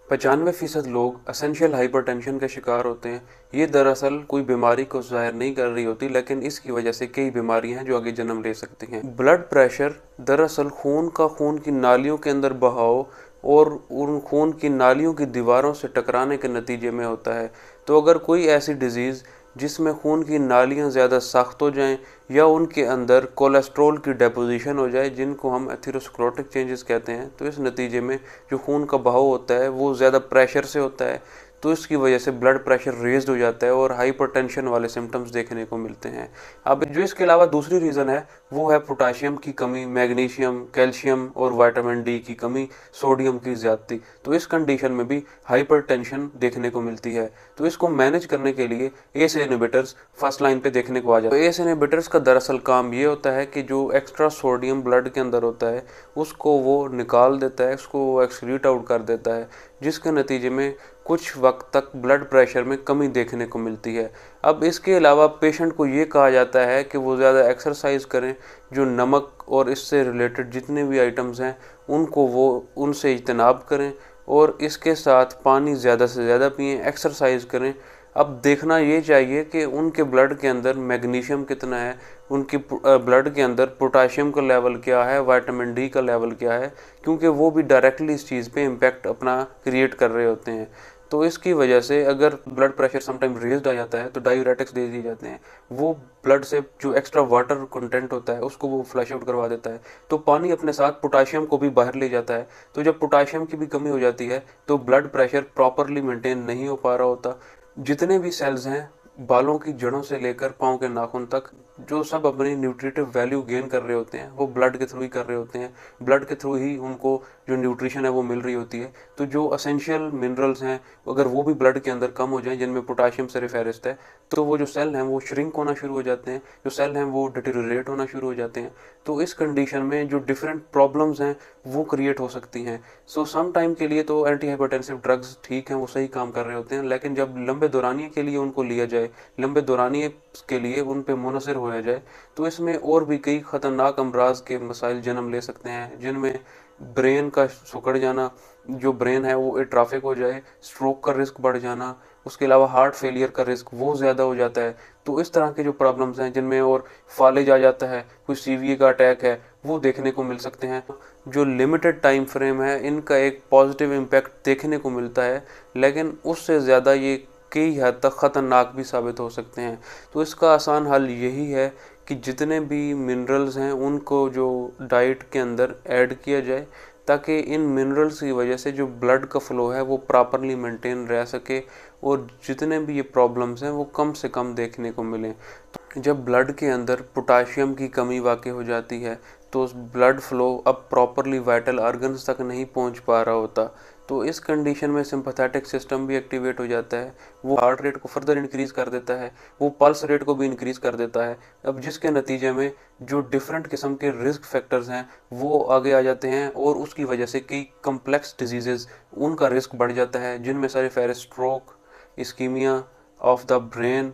95% लोग essential hypertension के शिकार होते हैं। ये दरअसल कोई बीमारी को ज़ाहिर नहीं कर रही होती, लेकिन इसकी वजह से कई बीमारियां हैं जो आगे जन्म ले सकती हैं। ब्लड प्रेशर दरअसल खून की नालियों के अंदर बहाव और उन खून की नालियों की दीवारों से टकराने के नतीजे में होता है। तो अगर कोई ऐसी डिजीज़ जिसमें खून की नालियां ज़्यादा सख्त हो जाएं या उनके अंदर कोलेस्ट्रॉल की डेपोजिशन हो जाए, जिनको हम एथेरोस्क्लेरोटिक चेंजेस कहते हैं, तो इस नतीजे में जो खून का बहाव होता है वो ज़्यादा प्रेशर से होता है। तो इसकी वजह से ब्लड प्रेशर रेज्ड हो जाता है और हाइपरटेंशन वाले सिम्टम्स देखने को मिलते हैं। अब जो इसके अलावा दूसरी रीज़न है वो है पोटाशियम की कमी, मैग्नीशियम, कैल्शियम और विटामिन डी की कमी, सोडियम की ज़्यादती। तो इस कंडीशन में भी हाइपरटेंशन देखने को मिलती है। तो इसको मैनेज करने के लिए एस इनहिबिटर्स फर्स्ट लाइन पे देखने को आ जाते हैं। तो एस इनहिबिटर्स का दरअसल काम ये होता है कि जो एक्स्ट्रा सोडियम ब्लड के अंदर होता है उसको वो निकाल देता है, उसको एक्सक्रीट आउट कर देता है, जिसके नतीजे में कुछ वक्त तक ब्लड प्रेशर में कमी देखने को मिलती है। अब इसके अलावा पेशेंट को ये कहा जाता है कि वो ज़्यादा एक्सरसाइज करें, जो नमक और इससे रिलेटेड जितने भी आइटम्स हैं उनको वो उनसे इज्तनाब करें और इसके साथ पानी ज़्यादा से ज़्यादा पिएं, एक्सरसाइज करें। अब देखना ये चाहिए कि उनके ब्लड के अंदर मैग्नीशियम कितना है, उनकी ब्लड के अंदर पोटाशियम का लेवल क्या है, विटामिन डी का लेवल क्या है, क्योंकि वो भी डायरेक्टली इस चीज़ पे इम्पैक्ट अपना क्रिएट कर रहे होते हैं। तो इसकी वजह से अगर ब्लड प्रेशर समटाइम रेज्ड आ जाता है तो डायूरेटिक्स दे दिए जाते हैं। वो ब्लड से जो एक्स्ट्रा वाटर कंटेंट होता है उसको वो फ्लश आउट करवा देता है। तो पानी अपने साथ पोटाशियम को भी बाहर ले जाता है। तो जब पोटाशियम की भी कमी हो जाती है तो ब्लड प्रेशर प्रॉपरली मेंटेन नहीं हो पा रहा होता। जितने भी सेल्स हैं बालों की जड़ों से लेकर पाँव के नाखून तक, जो सब अपनी न्यूट्रिटिव वैल्यू गेन कर रहे होते हैं वो ब्लड के थ्रू ही कर रहे होते हैं। ब्लड के थ्रू ही उनको जो न्यूट्रिशन है वो मिल रही होती है। तो जो असेंशियल मिनरल्स हैं अगर वो भी ब्लड के अंदर कम हो जाएं, जिनमें पोटाशियम से फेरिस्त है, तो वो जो सेल हैं वो श्रिंक होना शुरू हो जाते हैं, जो सेल हैं वो डिटेरियोरेट होना शुरू हो जाते हैं। तो इस कंडीशन में जो डिफरेंट प्रॉब्लम्स हैं वो क्रिएट हो सकती हैं। सो सम टाइम के लिए तो एंटी हाइपरटेंसिव ड्रग्स ठीक हैं, वो सही काम कर रहे होते हैं, लेकिन जब लंबे दौरानिए के लिए उनको लिया जाए, लंबे दौरानिए के लिए उन पे मुनसर होया जाए, तो इसमें और भी कई ख़तरनाक अमराज के मसाइल जन्म ले सकते हैं, जिनमें ब्रेन का सिकुड़ जाना, जो ब्रेन है वो एट्रोफिक हो जाए, स्ट्रोक का रिस्क बढ़ जाना, उसके अलावा हार्ट फेलियर का रिस्क वो ज़्यादा हो जाता है। तो इस तरह के जो प्रॉब्लम्स हैं जिनमें और फालिज आ जाता है, कोई सीवीए का अटैक है, वो देखने को मिल सकते हैं। जो लिमिटेड टाइम फ्रेम है इनका एक पॉजिटिव इम्पैक्ट देखने को मिलता है, लेकिन उससे ज़्यादा ये कई हद तक ख़तरनाक भी साबित हो सकते हैं। तो इसका आसान हल यही है कि जितने भी मिनरल्स हैं उनको जो डाइट के अंदर ऐड किया जाए, ताकि इन मिनरल्स की वजह से जो ब्लड का फ़्लो है वो प्रॉपरली मेंटेन रह सके और जितने भी ये प्रॉब्लम्स हैं वो कम से कम देखने को मिलें। तो जब ब्लड के अंदर पोटाशियम की कमी वाक़ई हो जाती है तो उस ब्लड फ़्लो अब प्रॉपरली वाइटल ऑर्गन्स तक नहीं पहुंच पा रहा होता। तो इस कंडीशन में सिंपैथेटिक सिस्टम भी एक्टिवेट हो जाता है, वो हार्ट रेट को फर्दर इंक्रीज़ कर देता है, वो पल्स रेट को भी इंक्रीज़ कर देता है। अब जिसके नतीजे में जो डिफरेंट किस्म के रिस्क फैक्टर्स हैं वो आगे आ जाते हैं और उसकी वजह से कई कम्प्लेक्स डिजीज़ेज़ उनका रिस्क बढ़ जाता है, जिनमें सारे फेरिस stroke, ischaemia of the brain,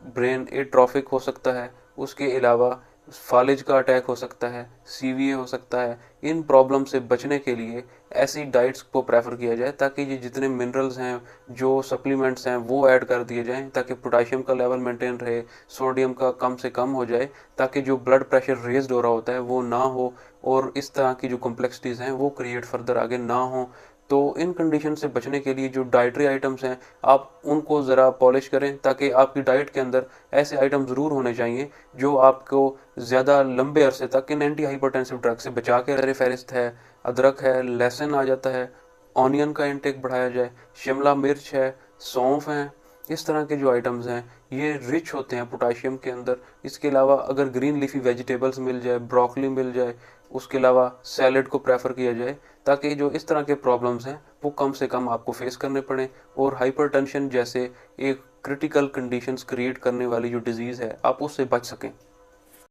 brain atrophic हो सकता है, उसके अलावा फालिज का अटैक हो सकता है, सीवीए हो सकता है। इन प्रॉब्लम से बचने के लिए ऐसी डाइट्स को प्रेफर किया जाए ताकि ये जितने मिनरल्स हैं, जो सप्लीमेंट्स हैं वो ऐड कर दिए जाएं, ताकि पोटाशियम का लेवल मेंटेन रहे, सोडियम का कम से कम हो जाए, ताकि जो ब्लड प्रेशर रेज्ड हो रहा होता है वो ना हो और इस तरह की जो कॉम्प्लेक्सिटीज़ हैं वो क्रिएट फर्दर आगे ना हो। तो इन कंडीशन से बचने के लिए जो डाइटरी आइटम्स हैं आप उनको ज़रा पॉलिश करें, ताकि आपकी डाइट के अंदर ऐसे आइटम ज़रूर होने चाहिए जो आपको ज़्यादा लंबे अरसे तक इन एंटी हाइपरटेंसिव ड्रग से बचा के रहे। फेरिस्त है, अदरक है, लहसुन आ जाता है, ऑनियन का इंटेक बढ़ाया जाए, शिमला मिर्च है, सौंफ है। इस तरह के जो आइटम्स हैं ये रिच होते हैं पोटाशियम के अंदर। इसके अलावा अगर ग्रीन लीफी वेजिटेबल्स मिल जाए, ब्रोकली मिल जाए, उसके अलावा सैलड को प्रेफर किया जाए, ताकि जो इस तरह के प्रॉब्लम्स हैं वो कम से कम आपको फेस करने पड़े और हाइपरटेंशन जैसे एक क्रिटिकल कंडीशंस क्रिएट करने वाली जो डिजीज़ है आप उससे बच सकें।